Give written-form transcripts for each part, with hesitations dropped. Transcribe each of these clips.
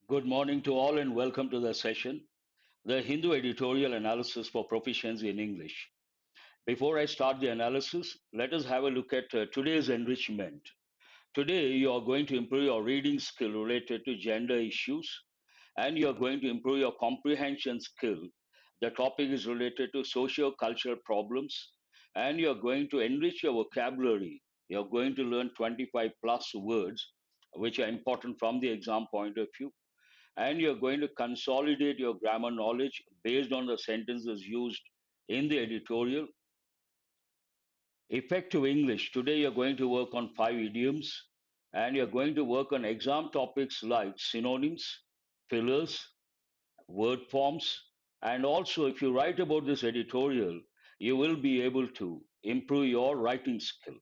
Good morning to all and welcome to the session, the Hindu Editorial Analysis for Proficiency in English. Before I start the analysis, let us have a look at today's enrichment. Today, you are going to improve your reading skill related to gender issues and you are going to improve your comprehension skill. The topic is related to socio-cultural problems and you are going to enrich your vocabulary. You are going to learn 25 plus words, which are important from the exam point of view, and you're going to consolidate your grammar knowledge based on the sentences used in the editorial. Effective English. Today, you're going to work on 5 idioms and you're going to work on exam topics like synonyms, fillers, word forms, and also if you write about this editorial, you will be able to improve your writing skill.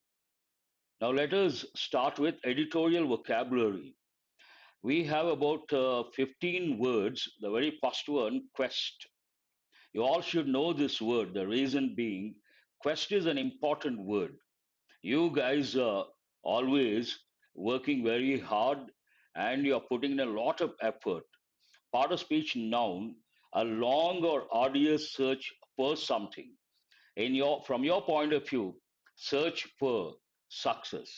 Now, let us start with editorial vocabulary. We have about 15 words. The very first one, quest. You all should know this word. The reason being, quest is an important word. You guys are always working very hard and you're putting in a lot of effort. Part of speech noun, a long or arduous search for something. From your point of view, search for success.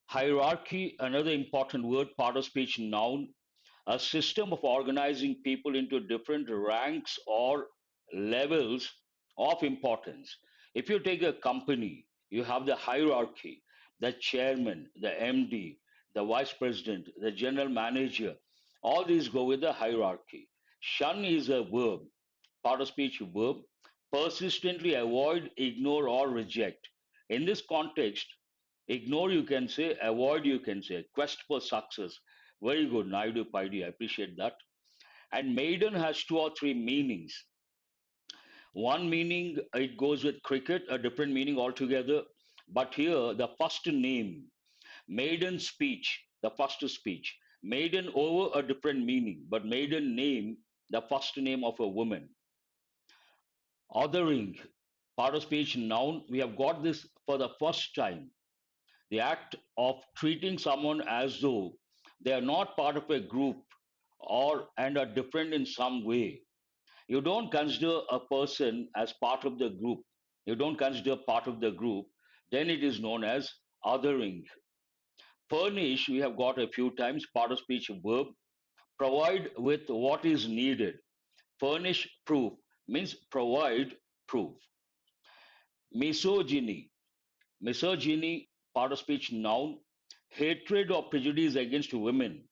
Hierarchy, another important word, part of speech noun, a system of organizing people into different ranks or levels of importance. If you take a company, you have the hierarchy, the chairman, the MD, the vice president, the general manager. All these go with the hierarchy. Shun is a verb, part of speech verb, persistently avoid, ignore, or reject. In this context, ignore you can say, avoid you can say, quest for success. Very good, Naidu Paidi, I appreciate that. And maiden has two or three meanings. One meaning, it goes with cricket, a different meaning altogether. But here, the first name, maiden speech, the first speech. Maiden over a different meaning, but maiden name, the first name of a woman. Othering, part of speech noun, we have got this for the first time. The act of treating someone as though they are not part of a group or and are different in some way. You don't consider a person as part of the group. You don't consider part of the group, then it is known as othering. Furnish, we have got a few times, part of speech verb. Provide with what is needed. Furnish proof means provide proof. Misogyny. Misogyny, part of speech noun, hatred or prejudice against women,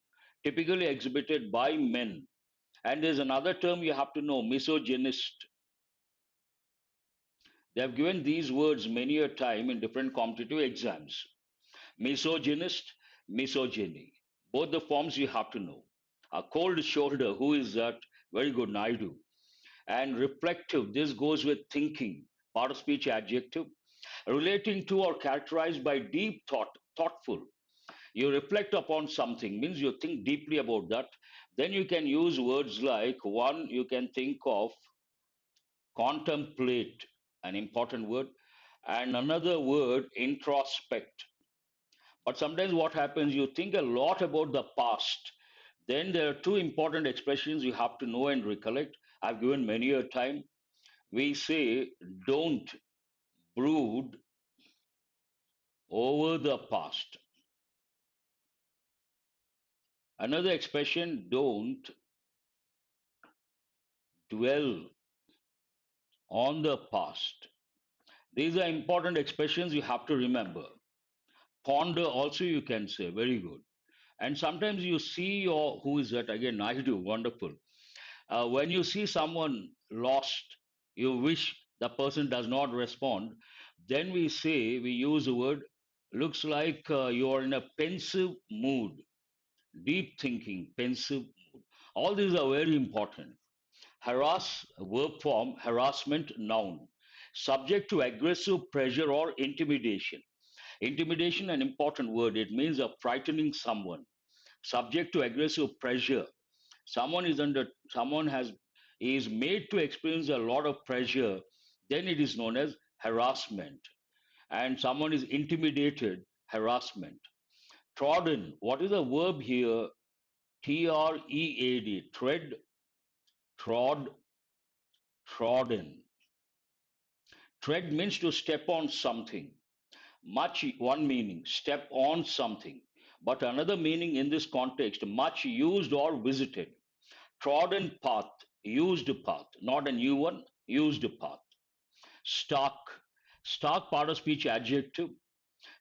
typically exhibited by men. And there's another term you have to know, misogynist. They have given these words many a time in different competitive exams. Misogynist, misogyny. Both the forms you have to know. A cold shoulder, who is that? Very good, Naidu. And reflective, this goes with thinking, part of speech adjective, relating to or characterized by deep thought, thoughtful. You reflect upon something, means you think deeply about that. Then you can use words like one, you can think of contemplate, an important word, and another word, introspect. But sometimes what happens, you think a lot about the past. Then there are two important expressions you have to know and recollect. I've given many a time. We say, don't brood over the past. Another expression, don't dwell on the past. These are important expressions you have to remember. Ponder also you can say, very good. And sometimes you see your, who is that again? I do, wonderful. When you see someone lost, you wish the person does not respond. Then we say, we use the word, looks like you are in a pensive mood, deep thinking, pensive mood. All these are very important. Harass, verb form, harassment, noun. Subject to aggressive pressure or intimidation. Intimidation, an important word. It means of frightening someone. Subject to aggressive pressure. Someone has is made to experience a lot of pressure, then it is known as harassment. And someone is intimidated, harassment. Trodden, what is the verb here? Tread, tread, trod, trodden. Tread means to step on something. Much one meaning, step on something. But another meaning in this context, much used or visited. Trodden path, used path, not a new one, used path. Stark, stark part of speech adjective,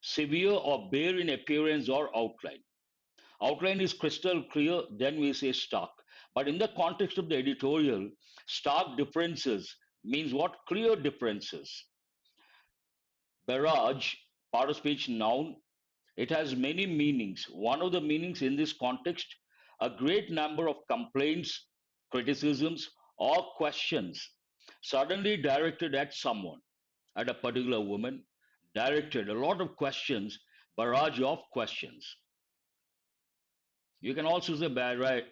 severe or bare in appearance or outline. Outline is crystal clear, then we say stark. But in the context of the editorial, stark differences means what? Clear differences. Barrage, part of speech noun, it has many meanings. One of the meanings in this context, a great number of complaints, criticisms, or questions suddenly directed at someone, at a particular woman, directed a lot of questions, barrage of questions. You can also say barrage,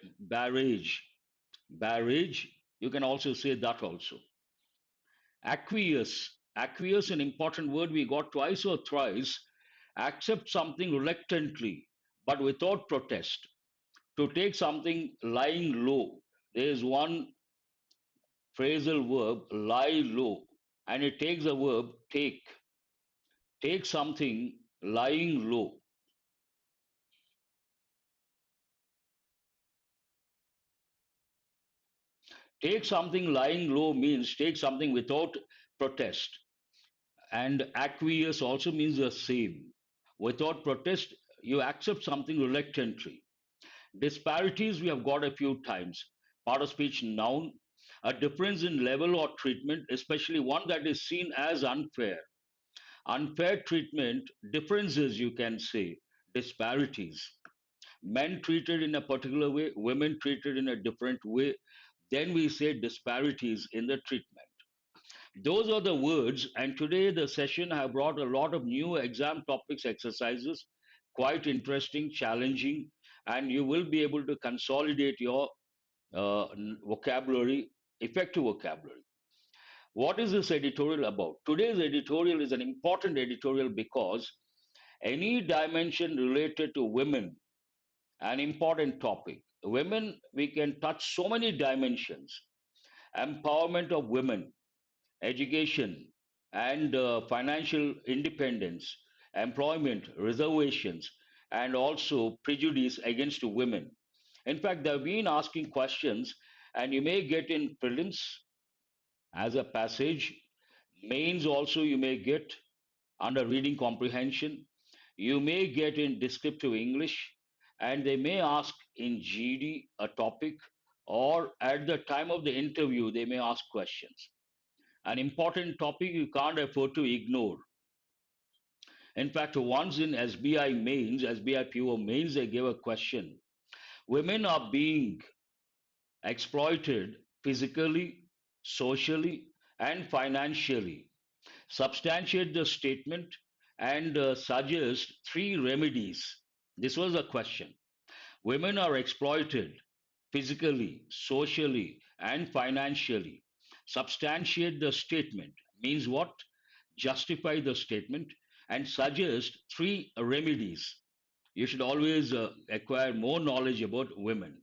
barrage. You can also say that also. Acquiesce, acquiesce, an important word we got twice or thrice. Accept something reluctantly, but without protest. To take something lying low. There is one phrasal verb, lie low, and it takes the verb take. Take something lying low. Take something lying low means take something without protest. And acquiesce also means the same. Without protest, you accept something reluctantly. Disparities we have got a few times. Part of speech noun, a difference in level or treatment, especially one that is seen as unfair. Unfair treatment, differences you can say, disparities. Men treated in a particular way, women treated in a different way. Then we say disparities in the treatment. Those are the words, and today the session have brought a lot of new exam topics, exercises, quite interesting, challenging, and you will be able to consolidate your vocabulary, effective vocabulary. What is this editorial about? Today's editorial is an important editorial because any dimension related to women, an important topic. Women, we can touch so many dimensions. Empowerment of women, education, and financial independence, employment, reservations, and also prejudice against women. In fact, they've been asking questions, and you may get in prelims as a passage. Mains also you may get under reading comprehension. You may get in descriptive English, and they may ask in GD a topic, or at the time of the interview, they may ask questions. An important topic you can't afford to ignore. In fact, once in SBI mains, SBI PO mains, they gave a question. Women are being exploited physically, socially, and financially. Substantiate the statement and suggest three remedies. This was a question. Women are exploited physically, socially, and financially. Substantiate the statement means what? Justify the statement and suggest three remedies. You should always acquire more knowledge about women.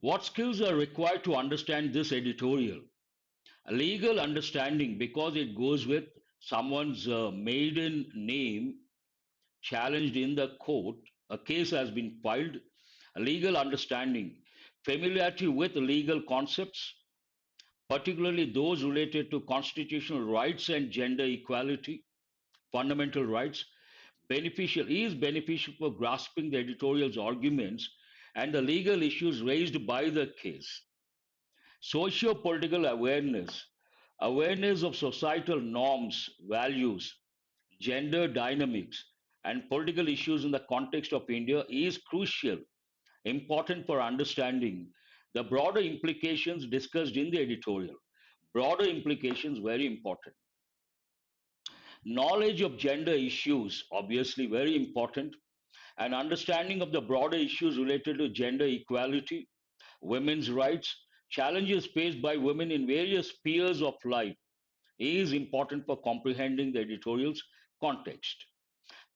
What skills are required to understand this editorial? A legal understanding, because it goes with someone's maiden name challenged in the court, a case has been filed. A legal understanding, familiarity with legal concepts, particularly those related to constitutional rights and gender equality, fundamental rights, beneficial for grasping the editorial's arguments and the legal issues raised by the case. Socio-political awareness, awareness of societal norms, values, gender dynamics, and political issues in the context of India is crucial, important for understanding the broader implications discussed in the editorial. Broader implications, very important. Knowledge of gender issues, obviously very important, and understanding of the broader issues related to gender equality, women's rights, challenges faced by women in various spheres of life is important for comprehending the editorial's context.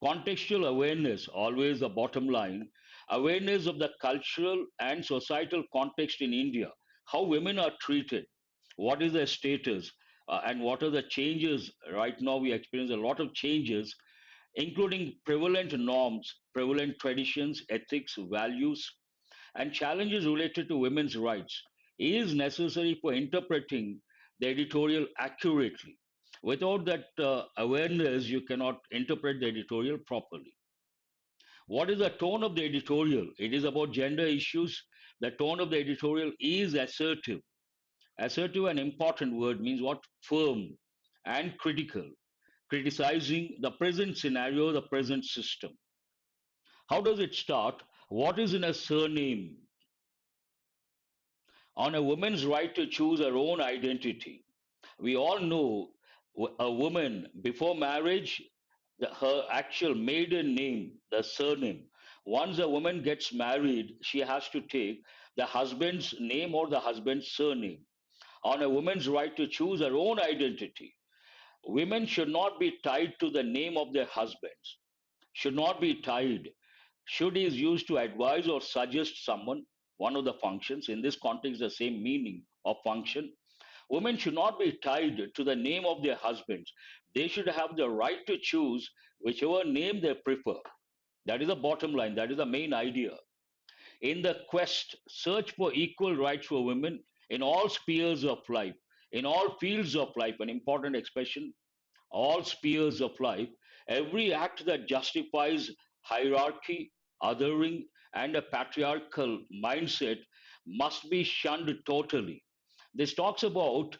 Contextual awareness, always the bottom line, Awareness of the cultural and societal context in India, how women are treated, what is their status, and what are the changes. Right now, we experience a lot of changes, including prevalent norms, prevalent traditions, ethics, values, and challenges related to women's rights is necessary for interpreting the editorial accurately. Without that awareness, you cannot interpret the editorial properly. What is the tone of the editorial? It is about gender issues. The tone of the editorial is assertive. Assertive, an important word, means what? Firm and critical, criticizing the present scenario, the present system. How does it start? What is in a surname? On a woman's right to choose her own identity. We all know a woman before marriage, her actual maiden name, the surname. Once a woman gets married, she has to take the husband's name or the husband's surname. On a woman's right to choose her own identity, women should not be tied to the name of their husbands, should not be tied. Should is used to advise or suggest someone, one of the functions. In this context, the same meaning of function. Women should not be tied to the name of their husbands. They should have the right to choose whichever name they prefer. That is the bottom line. That is the main idea. In the quest, search for equal rights for women in all spheres of life, in all fields of life, an important expression, all spheres of life, every act that justifies hierarchy, othering, and a patriarchal mindset must be shunned totally. This talks about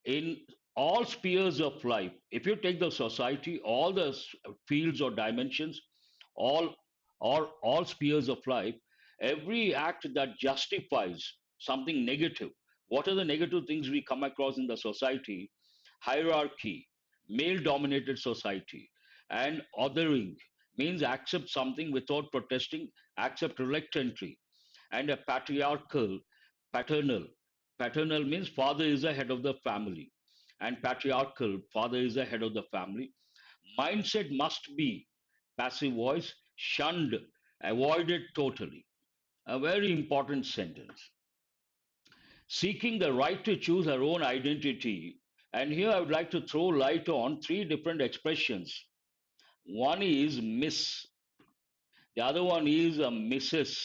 in all spheres of life. If you take the society, all the fields or dimensions, all all spheres of life, every act that justifies something negative. What are the negative things we come across in the society? Hierarchy, male dominated society, and othering means accept something without protesting, accept reluctantly, and a patriarchal, paternal. Paternal means father is the head of the family, and patriarchal, father is the head of the family. Mindset must be passive voice, shunned, avoided totally. A very important sentence. Seeking the right to choose her own identity. And here I would like to throw light on three different expressions. One is Miss, the other one is a Mrs.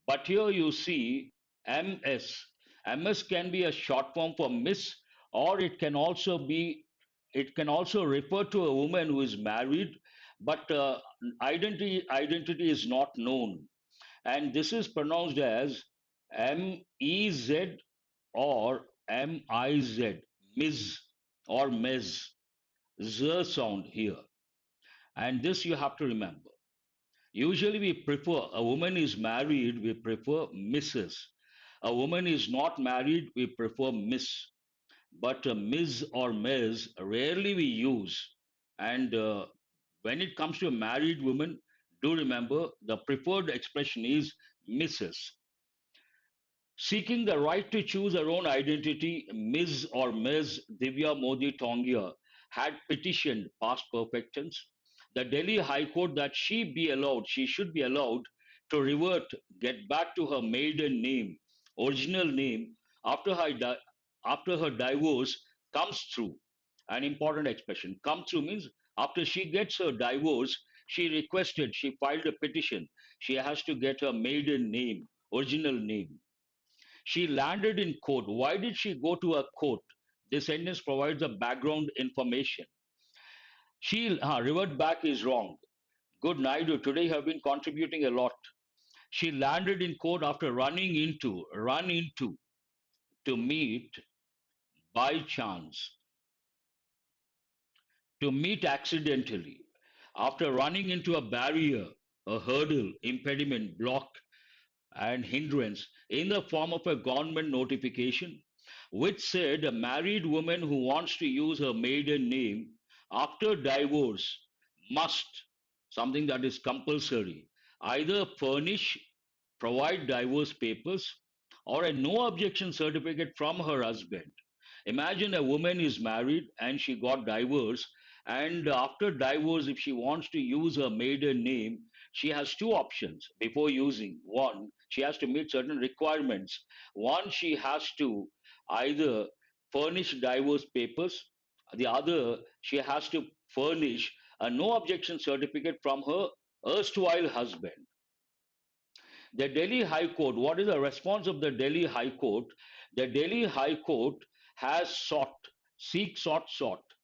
But here you see MS. MS can be a short form for Miss, or it can also refer to a woman who is married, but identity is not known, and this is pronounced as MEZ or MIZ, Ms or Ms, Z sound here, and this you have to remember. Usually, we prefer a woman is married, we prefer Mrs. A woman is not married, we prefer Miss. But Ms. or Ms. rarely we use. And when it comes to a married woman, do remember the preferred expression is Mrs. Seeking the right to choose her own identity, Ms. or Ms. Divya Modi Tongia had petitioned past perfect tense the Delhi High Court that she should be allowed to revert, get back to her maiden name, original name, after after her divorce comes through. An important expression. Come through means after she gets her divorce, she filed a petition. She has to get her maiden name, original name. She landed in court. Why did she go to a court? This sentence provides a background information. Revert back is wrong. Good Naidu, today you have been contributing a lot. She landed in court after run into, to meet by chance, to meet accidentally, after running into a barrier, a hurdle, impediment, block, and hindrance in the form of a government notification, which said a married woman who wants to use her maiden name after divorce must, something that is compulsory, either provide divorce papers or a no objection certificate from her husband. Imagine a woman is married and she got divorced, and after divorce, if she wants to use her maiden name, she has two options before using. One, she has to meet certain requirements. One, she has to either furnish divorce papers. The other, she has to furnish a no objection certificate from her erstwhile husband. The Delhi High Court, what is the response of the Delhi High Court? The Delhi High Court has sought,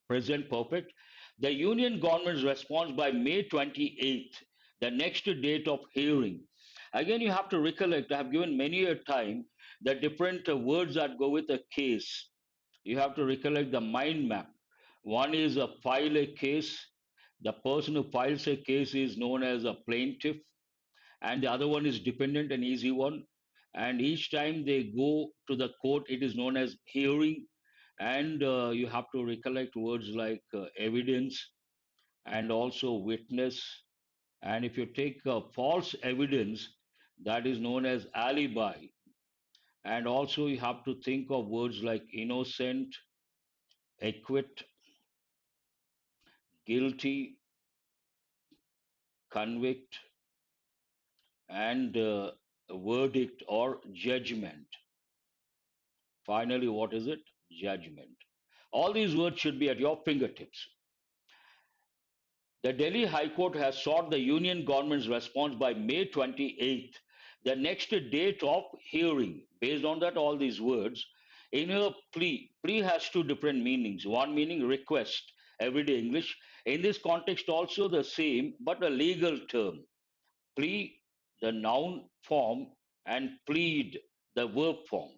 present perfect. The Union government's response by May 28th, the next date of hearing. Again, you have to recollect, I have given many a time the different words that go with a case. You have to recollect the mind map. One is a file a case. The person who files a case is known as a plaintiff, and the other one is dependent, an easy one. And each time they go to the court, it is known as hearing. And you have to recollect words like evidence and also witness. And if you take false evidence, that is known as alibi. And also you have to think of words like innocent, acquit, guilty, convict, and verdict or judgment. Finally, what is it? Judgment. All these words should be at your fingertips. The Delhi High Court has sought the Union government's response by May 28th, the next date of hearing. Based on that, all these words. In a plea, plea has two different meanings. One meaning request, everyday English. In this context, also the same, but a legal term. Plea, the noun form, and plead, the verb form.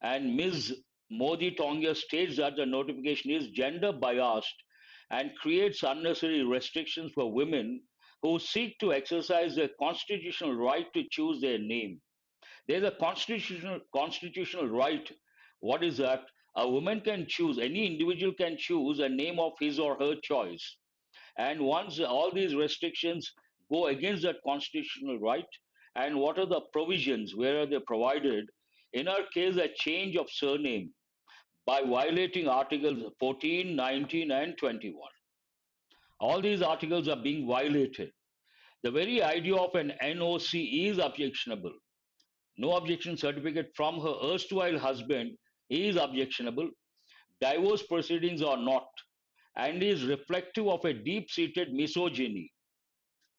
And Ms. Modi Tongia states that the notification is gender biased and creates unnecessary restrictions for women who seek to exercise their constitutional right to choose their name. There's a constitutional right. What is that? A woman can choose, any individual can choose a name of his or her choice. And once all these restrictions go against that constitutional right, and what are the provisions? Where are they provided? In our case, a change of surname by violating Articles 14, 19, and 21. All these articles are being violated. The very idea of an NOC is objectionable. No objection certificate from her erstwhile husband is objectionable. Divorce proceedings are not, and is reflective of a deep seated misogyny.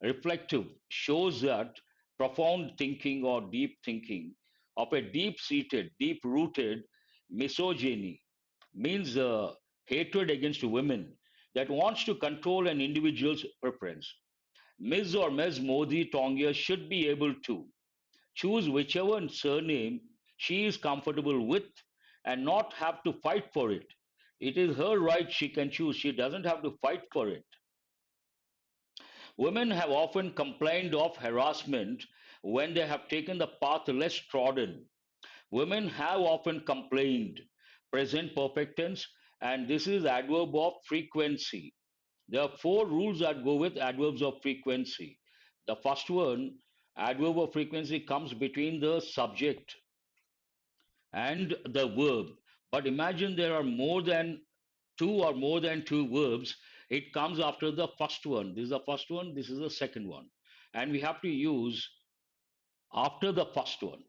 Reflective shows that profound thinking or deep thinking of a deep seated, deep rooted misogyny means hatred against women that wants to control an individual's preference. Ms. or Ms. Modi Tongia should be able to choose whichever surname she is comfortable with and not have to fight for it. It is her right, she can choose. She doesn't have to fight for it. Women have often complained of harassment when they have taken the path less trodden. Women have often complained, present perfect tense, and this is adverb of frequency. There are four rules that go with adverbs of frequency. The first one, adverb of frequency comes between the subject and the verb. But imagine there are more than two or more than two verbs. It comes after the first one. This is the first one, this is the second one. And we have to use after the first one.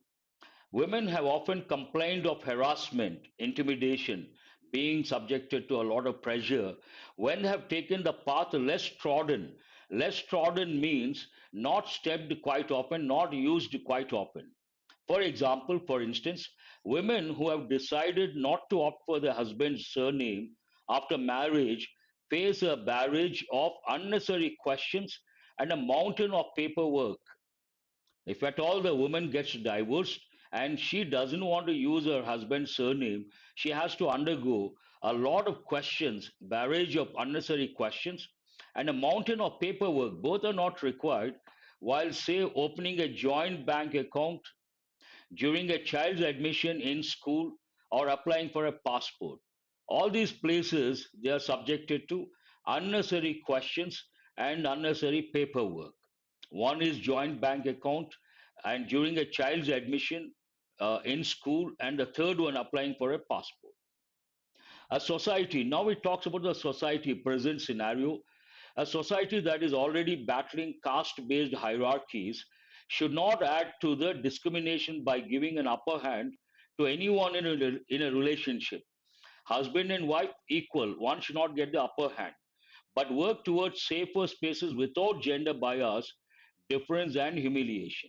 Women have often complained of harassment, intimidation, being subjected to a lot of pressure when they have taken the path less trodden. Less trodden means not stepped quite often, not used quite often. For example, for instance, women who have decided not to opt for their husband's surname after marriage face a barrage of unnecessary questions and a mountain of paperwork. If at all the woman gets divorced and she doesn't want to use her husband's surname, she has to undergo a lot of questions, barrage of unnecessary questions, and a mountain of paperwork. Both are not required. While, say, opening a joint bank account, during a child's admission in school, or applying for a passport. All these places, they are subjected to unnecessary questions and unnecessary paperwork. One is joint bank account, and during a child's admission in school, and the third one applying for a passport. A society. Now it talks about the society present scenario. A society that is already battling caste based hierarchies should not add to the discrimination by giving an upper hand to anyone in a relationship. Husband and wife equal, one should not get the upper hand, but work towards safer spaces without gender bias, difference, and humiliation.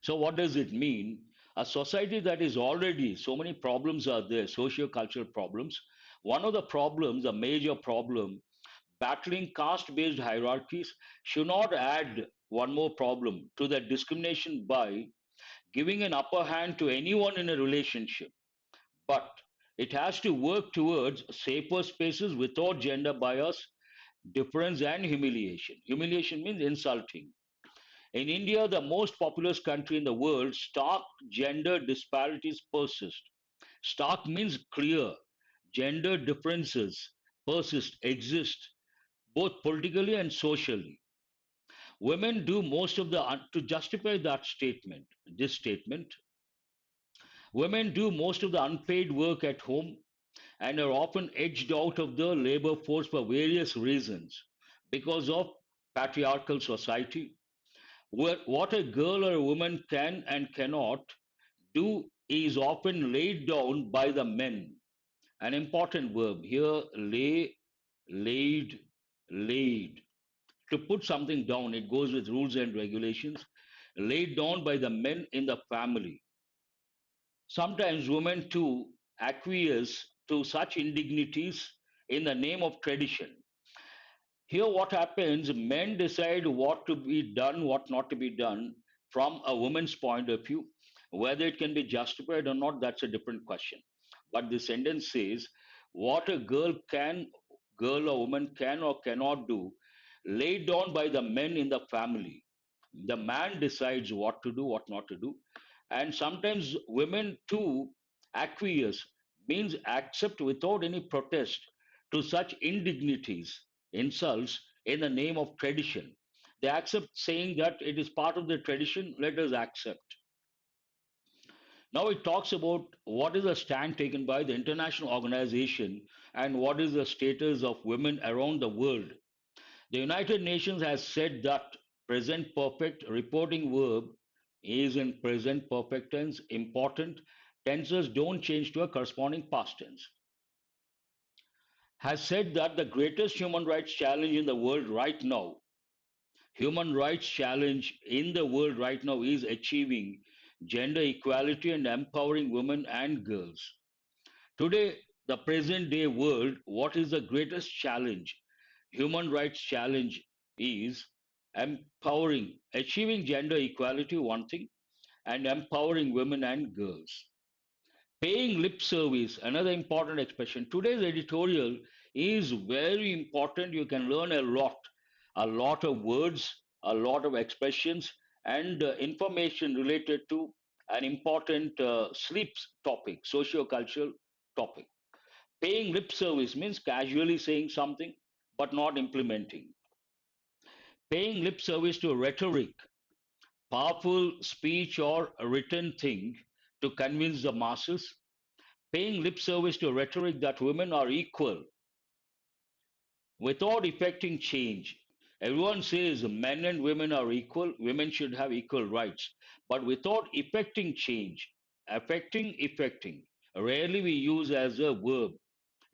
So, what does it mean? A society that is already, so many problems are there, socio-cultural problems. One of the problems, a major problem, battling caste based hierarchies should not add one more problem to the discrimination by giving an upper hand to anyone in a relationship, but it has to work towards safer spaces without gender bias, difference, and humiliation. Humiliation means insulting. In India, the most populous country in the world, stark gender disparities persist. Stark means clear. Gender differences persist, exist, both politically and socially. Women do most of the, to justify that statement, this statement, women do most of the unpaid work at home and are often edged out of the labor force for various reasons because of patriarchal society. What a girl or a woman can and cannot do is often laid down by the men. An important verb here, lay, laid, laid. To put something down, it goes with rules and regulations, laid down by the men in the family. Sometimes women too acquiesce to such indignities in the name of tradition. Here, what happens, men decide what to be done, what not to be done from a woman's point of view. Whether it can be justified or not, that's a different question. But the sentence says, what a girl or woman can or cannot do, laid down by the men in the family. The man decides what to do, what not to do. And sometimes women too acquiesce, means accept without any protest to such indignities, insults in the name of tradition. They accept saying that it is part of the tradition, let us accept. Now it talks about what is the stand taken by the international organization and what is the status of women around the world. The United Nations has said that present perfect reporting verb is in present perfect tense. Important tenses don't change to a corresponding past tense. Has said that the greatest human rights challenge in the world right now, human rights challenge in the world right now is achieving gender equality and empowering women and girls. Today, the present day world, what is the greatest challenge? Human rights challenge is empowering, achieving gender equality, one thing, and empowering women and girls. Paying lip service, another important expression. Today's editorial is very important. You can learn a lot of words, a lot of expressions, and information related to an important sleep topic, socio-cultural topic. Paying lip service means casually saying something but not implementing. Paying lip service to rhetoric, powerful speech or a written thing to convince the masses. Paying lip service to rhetoric that women are equal without effecting change. Everyone says men and women are equal, women should have equal rights, but without effecting change, effecting. Rarely we use as a verb.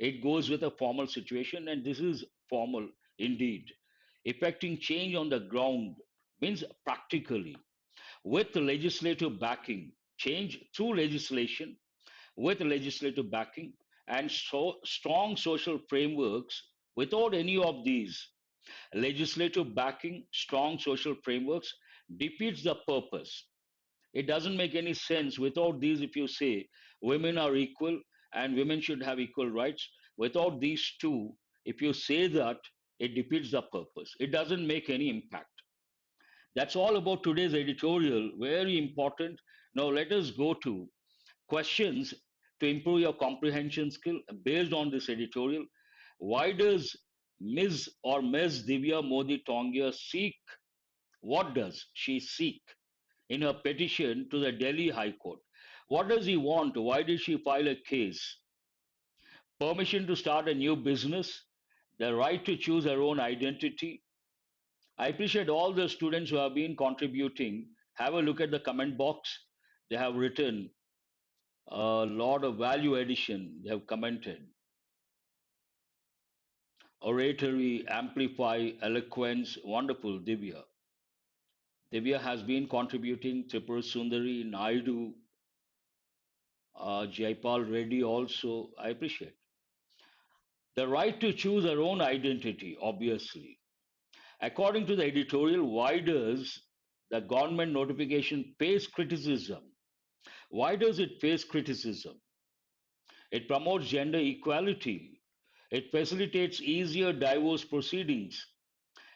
It goes with a formal situation, and this is formal indeed. Effecting change on the ground means practically with legislative backing, change through legislation with legislative backing and strong social frameworks. Without any of these, legislative backing, strong social frameworks defeats the purpose. It doesn't make any sense without these. If you say women are equal and women should have equal rights, without these two, if you say that, it defeats the purpose. It doesn't make any impact. That's all about today's editorial. Very important. Now let us go to questions to improve your comprehension skill based on this editorial. Why does Ms. or Ms. Divya Modi Tongia seek? What does she seek in her petition to the Delhi High Court? What does he want? Why did she file a case? Permission to start a new business, The right to choose their own identity. I appreciate all the students who have been contributing. Have a look at the comment box. They have written a lot of value addition. They have commented. Oratory, amplify, eloquence, wonderful, Divya. Divya has been contributing. Tripura Sundari, Naidu, Jaipal Reddy also. I appreciate. The right to choose our own identity, obviously. According to the editorial, why does the government notification face criticism? Why does it face criticism? It promotes gender equality. It facilitates easier divorce proceedings.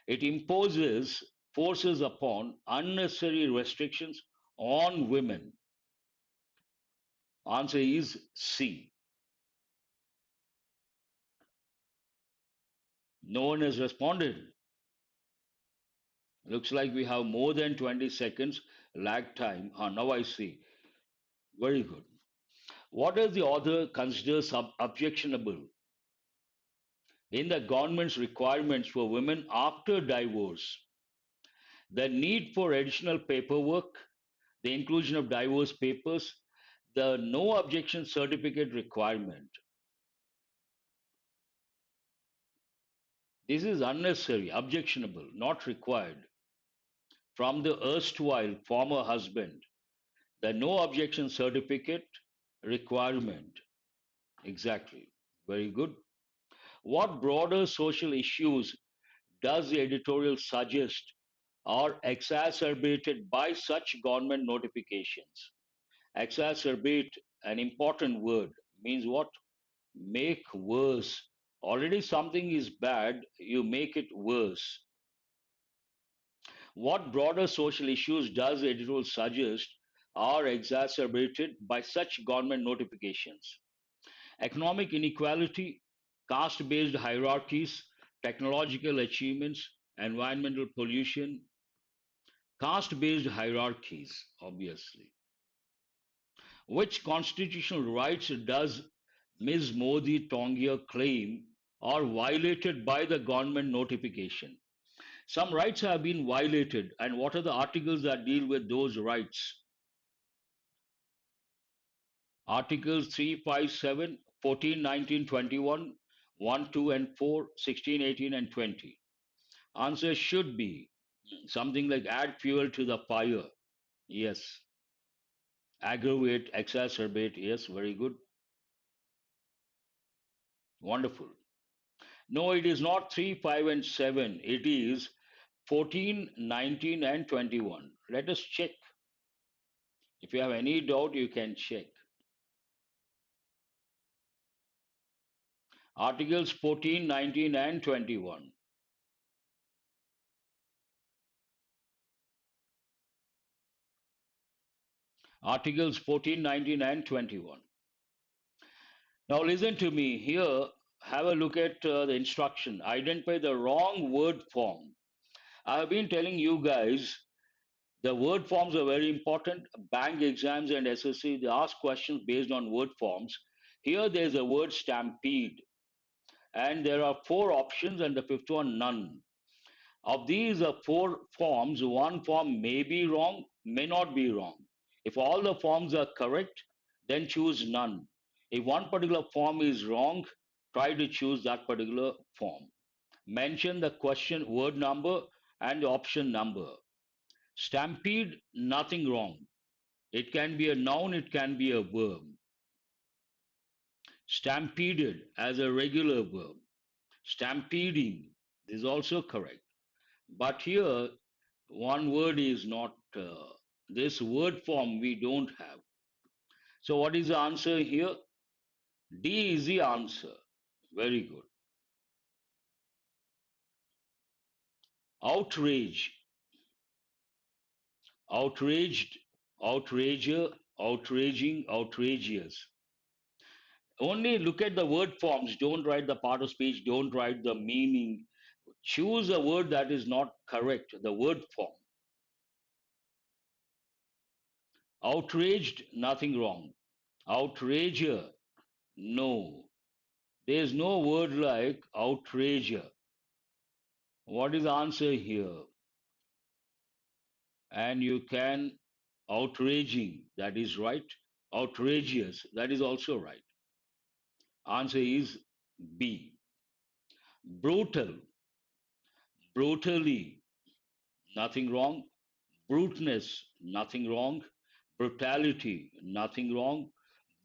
It imposes forces upon unnecessary restrictions on women. Answer is C. No one has responded. Looks like we have more than 20 seconds lag time. Now I see. Very good. What does the author consider objectionable in the government's requirements for women after divorce? The need for additional paperwork, the inclusion of divorce papers, the no objection certificate requirement. This is unnecessary, objectionable, not required. From the erstwhile former husband, the no objection certificate requirement. Exactly. Very good. What broader social issues does the editorial suggest are exacerbated by such government notifications? Exacerbate, an important word, means what? Make worse. Already something is bad, you make it worse. What broader social issues does the editorial suggest are exacerbated by such government notifications? Economic inequality, caste based hierarchies, technological achievements, environmental pollution, caste based hierarchies, obviously. Which constitutional rights does Ms. Modi Tongia claim are violated by the government notification? Some rights have been violated, and what are the articles that deal with those rights? Articles 357, 14, 19, 21, 1, 2, and 4, 16, 18, and 20. Answer should be something like add fuel to the fire. Yes. Aggravate, exacerbate. Yes, very good. Wonderful. No, it is not 3, 5, and 7. It is 14, 19, and 21. Let us check. If you have any doubt, you can check. Articles 14, 19, and 21. Articles 14, 19, and 21. Now listen to me here. Have a look at the instruction. Identify the wrong word form. I have been telling you guys the word forms are very important. Bank exams and SSC, they ask questions based on word forms. Here there's a word stampede, and there are four options, and the fifth one, none. Of these four forms, one form may be wrong, may not be wrong. If all the forms are correct, then choose none. If one particular form is wrong, try to choose that particular form. Mention the question word number and the option number. Stampede, nothing wrong. It can be a noun, it can be a verb. Stampeded as a regular verb. Stampeding is also correct. But here, one word is not, this word form we don't have. So, what is the answer here? D is the answer. Very good. Outrage, outraged, outrager, outraging, outrageous. Only look at the word forms. Don't write the part of speech. Don't write the meaning. Choose a word that is not correct, the word form. Outraged, nothing wrong. Outrager, no. There is no word like outrage. What is the answer here? And you can outraging, that is right. Outrageous, that is also right. Answer is B. Brutal, brutally, nothing wrong. Bruteness, nothing wrong. Brutality, nothing wrong.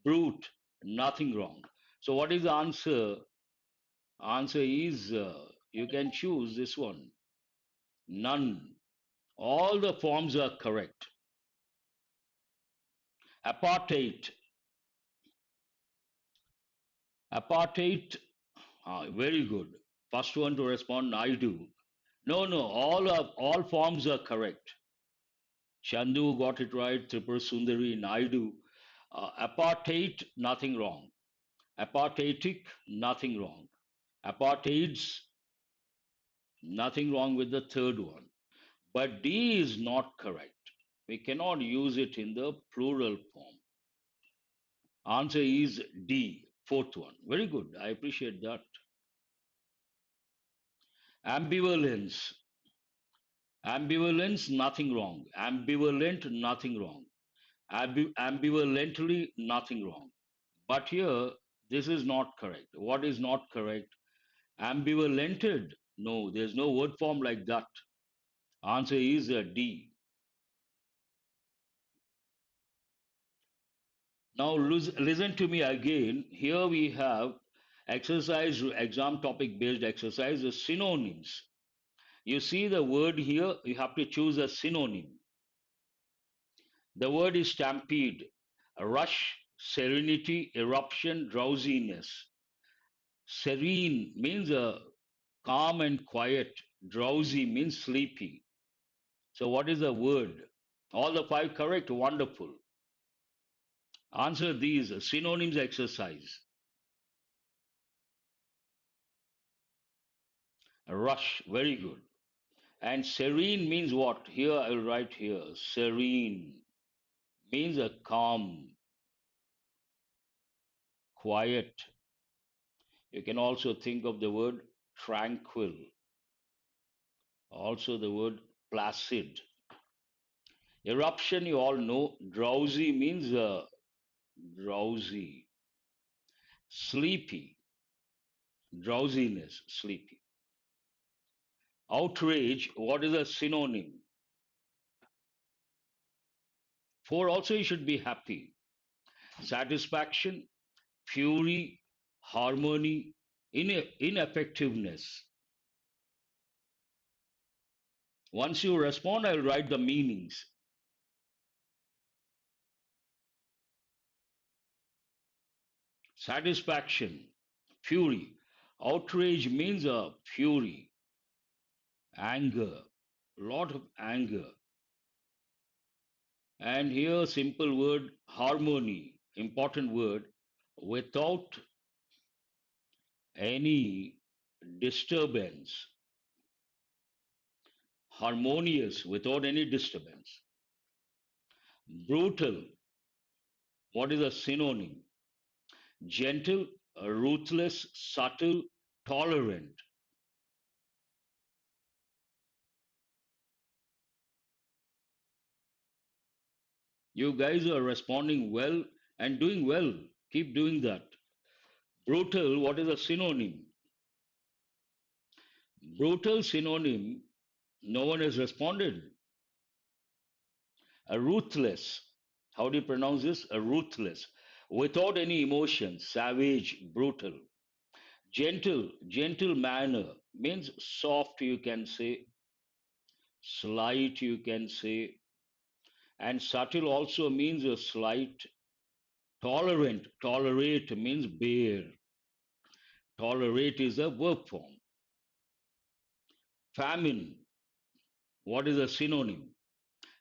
Brute, nothing wrong. So what is the answer? Answer is you can choose this one. None. All the forms are correct. Apartheid. Apartheid. Very good. First one to respond, I do. No, no, all forms are correct. Chandu got it right. Tripura Sundari, Naidu. Apartheid, nothing wrong. Apartheidic, nothing wrong. Apartheids, nothing wrong with the third one. But D is not correct. We cannot use it in the plural form. Answer is D, fourth one. Very good. I appreciate that. Ambivalence. Ambivalence, nothing wrong. Ambivalent, nothing wrong. Ambivalently, nothing wrong. But here, this is not correct. What is not correct? Ambivalented. No, there's no word form like that. Answer is D. Now listen to me again. Here we have exercise, exam topic based exercise, synonyms. You see the word here, you have to choose a synonym. The word is stampede, rush, serenity, eruption, drowsiness. Serene means calm and quiet. Drowsy means sleepy. So what is the word? All the five correct. Wonderful. Answer these synonyms exercise. Rush, very good. And serene means what? Here I will write here. Serene means a calm, quiet. You can also think of the word tranquil. Also the word placid. Eruption, you all know. Drowsy means drowsy. Sleepy, drowsiness, sleepy. Outrage, what is a synonym? For also you should be happy. Satisfaction, fury, harmony, ineffectiveness. Once you respond, I'll write the meanings. Satisfaction, fury. Outrage means a fury, anger, lot of anger. And here, simple word, harmony, important word, without any disturbance. Harmonious, without any disturbance. Brutal, what is a synonym? Gentle, ruthless, subtle, tolerant. You guys are responding well and doing well. Keep doing that. Brutal, what is a synonym? Brutal synonym, no one has responded. A ruthless, how do you pronounce this? A ruthless, without any emotion, savage, brutal. Gentle, gentle manner means soft, you can say, slight, you can say, and subtle also means a slight. Tolerant, tolerate means bear. Tolerate is a verb form. Famine, what is a synonym?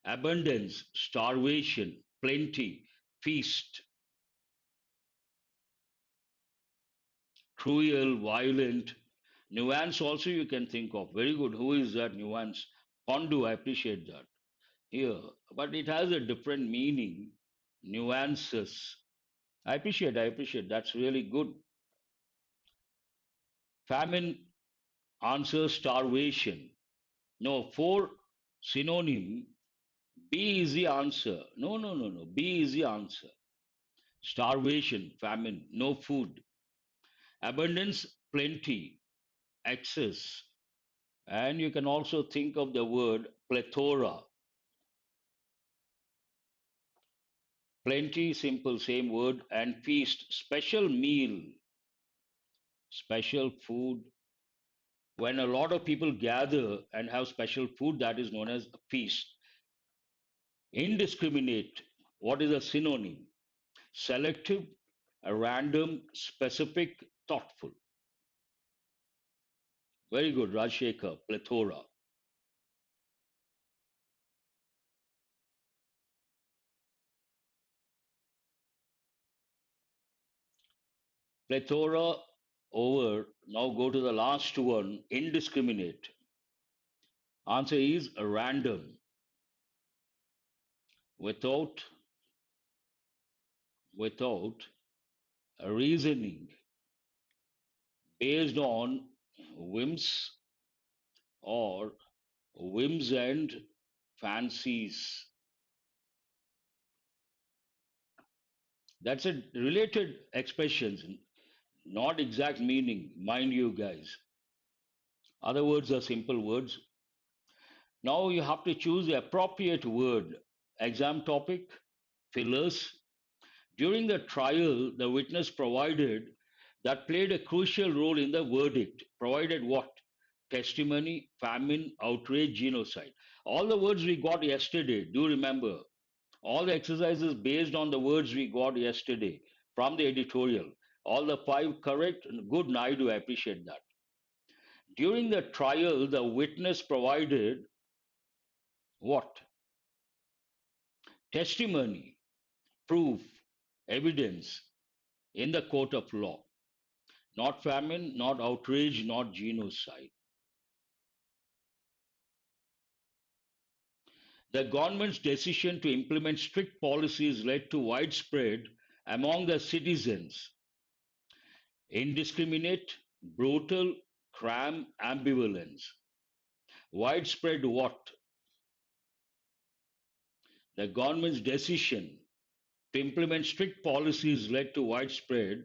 Abundance, starvation, plenty, feast. Cruel, violent. Nuance also you can think of. Very good. Who is that nuance? Pondu, I appreciate that. Here, but it has a different meaning. Nuances. I appreciate. That's really good. Famine, answer starvation. No, for synonym, B is the answer. No, no, no, no. B is the answer. Starvation, famine, no food. Abundance, plenty, excess. And you can also think of the word plethora. Plenty, simple, same word. And feast, special meal, special food. When a lot of people gather and have special food, that is known as a feast. Indiscriminate, what is a synonym? Selective, a random, specific, thoughtful. Very good, Rajshekar, plethora. Plethora over. Now go to the last one, indiscriminate. Answer is random, without without reasoning, based on whims or whims and fancies. That's a related expression, not exact meaning, mind you guys. Other words are simple words. Now you have to choose the appropriate word. Exam topic, fillers. During the trial, the witness provided that played a crucial role in the verdict. Provided what? Testimony, famine, outrage, genocide. All the words we got yesterday, do remember? All the exercises based on the words we got yesterday from the editorial. All the five correct. Good, Naidu, I appreciate that. During the trial, the witness provided what? Testimony, proof, evidence in the court of law. Not famine, not outrage, not genocide. The government's decision to implement strict policies led to widespread among the citizens indiscriminate, brutal, cram, ambivalence. Widespread what? The government's decision to implement strict policies led to widespread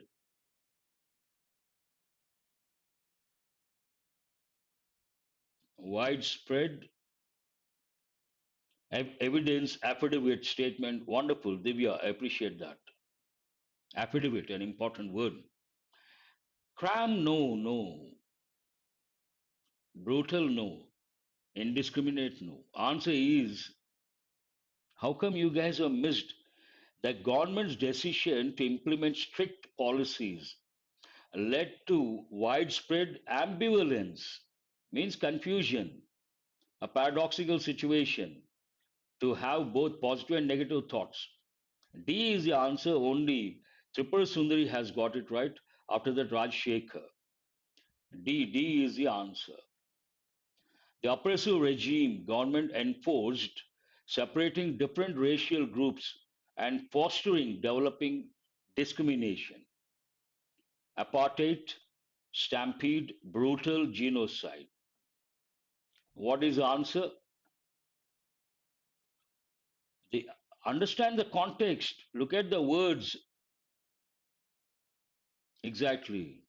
evidence, affidavit, statement. Wonderful, Divya, I appreciate that. Affidavit, an important word. Cram, no, no. Brutal, no. Indiscriminate, no. Answer is, how come you guys have missed the government's decision to implement strict policies led to widespread ambivalence, means confusion, a paradoxical situation, to have both positive and negative thoughts. D is the answer only. Tripura Sundari has got it right. After that, Raj Shekhar. D is the answer. The oppressive regime government enforced separating different racial groups and fostering developing discrimination. Apartheid, stampede, brutal genocide. What is the answer? The, understand the context. Look at the words. Exactly.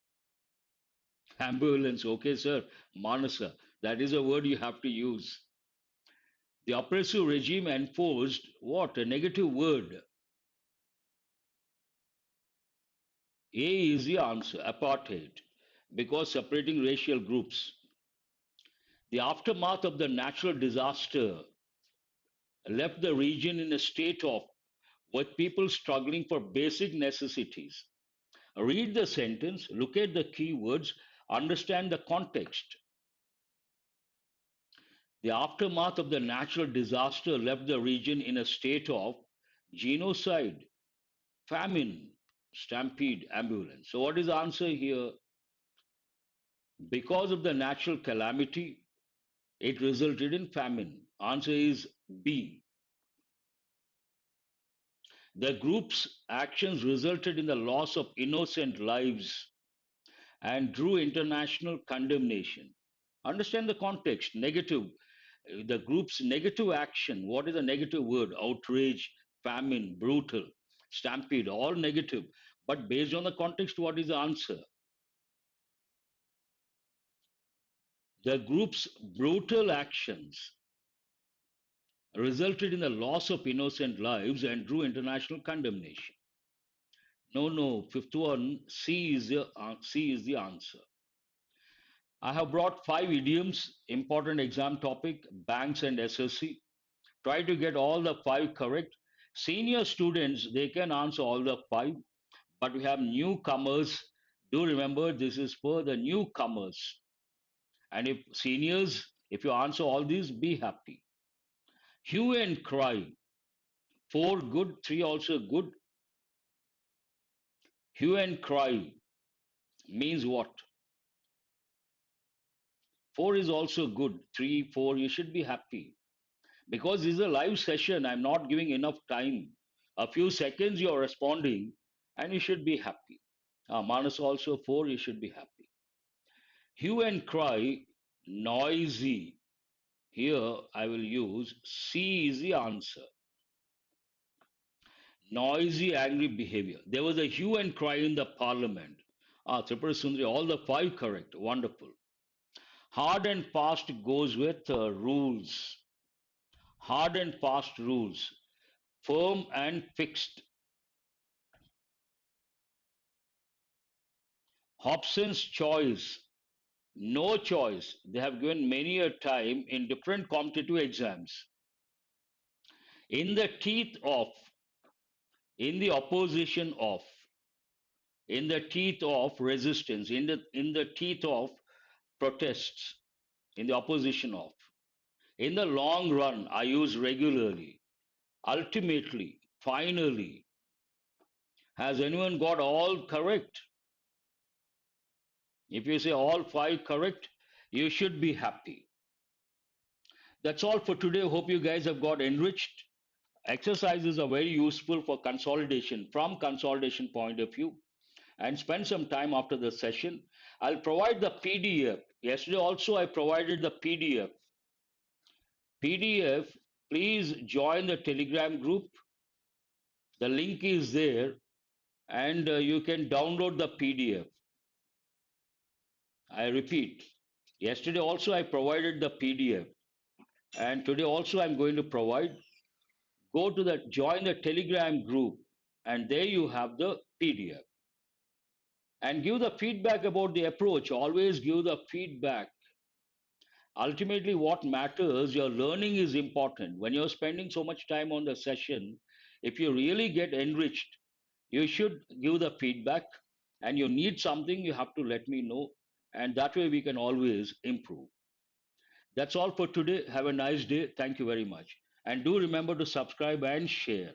Ambulance. Okay, sir. Manasa. That is a word you have to use. The oppressive regime enforced what? A negative word. A is the answer. Apartheid. Because separating racial groups. The aftermath of the natural disaster left the region in a state of with people struggling for basic necessities. Read the sentence, look at the keywords, understand the context. The aftermath of the natural disaster left the region in a state of genocide, famine, stampede, ambulance. So, what is the answer here? Because of the natural calamity, it resulted in famine. Answer is B. The group's actions resulted in the loss of innocent lives and drew international condemnation. Understand the context. Negative, the group's negative action. What is a negative word? Outrage, famine, brutal, stampede, all negative. But based on the context, what is the answer? The group's brutal actions resulted in the loss of innocent lives and drew international condemnation. No, no, fifth one, C is the answer. I have brought five idioms, important exam topic, banks and SSC. Try to get all the five correct. Senior students, they can answer all the five, but we have newcomers. Do remember this is for the newcomers. And if seniors, if you answer all these, be happy. Hue and cry, four good, three also good. Hue and cry means what? Four is also good. Three, four, you should be happy. Because this is a live session, I'm not giving enough time. A few seconds you're responding, and you should be happy. Manas also four, you should be happy. Hue and cry, noisy. Here I will use C is the answer. Noisy, angry behavior. There was a hue and cry in the parliament. Tripura Sundari, all the five correct. Wonderful. Hard and fast goes with rules. Hard and fast rules. Firm and fixed. Hobson's choice. No choice. They have given many a time in different competitive exams. In the teeth of, in the opposition of, in the teeth of resistance, in the teeth of protests, in the opposition of. In the long run, I use regularly, ultimately, finally. Has anyone got all correct? If you say all five correct, you should be happy. That's all for today. Hope you guys have got enriched. Exercises are very useful for consolidation from consolidation point of view, and spend some time after the session. I'll provide the PDF. Yesterday also I provided the PDF. PDF, please join the Telegram group. The link is there, and you can download the PDF. I repeat, yesterday also I provided the PDF, and today also I'm going to provide. Go to the join the Telegram group, and there you have the PDF. And give the feedback about the approach. Always give the feedback. Ultimately, what matters, your learning is important. When you're spending so much time on the session, if you really get enriched, you should give the feedback, and you need something, you have to let me know, and that way we can always improve. That's all for today. Have a nice day. Thank you very much. And do remember to subscribe and share.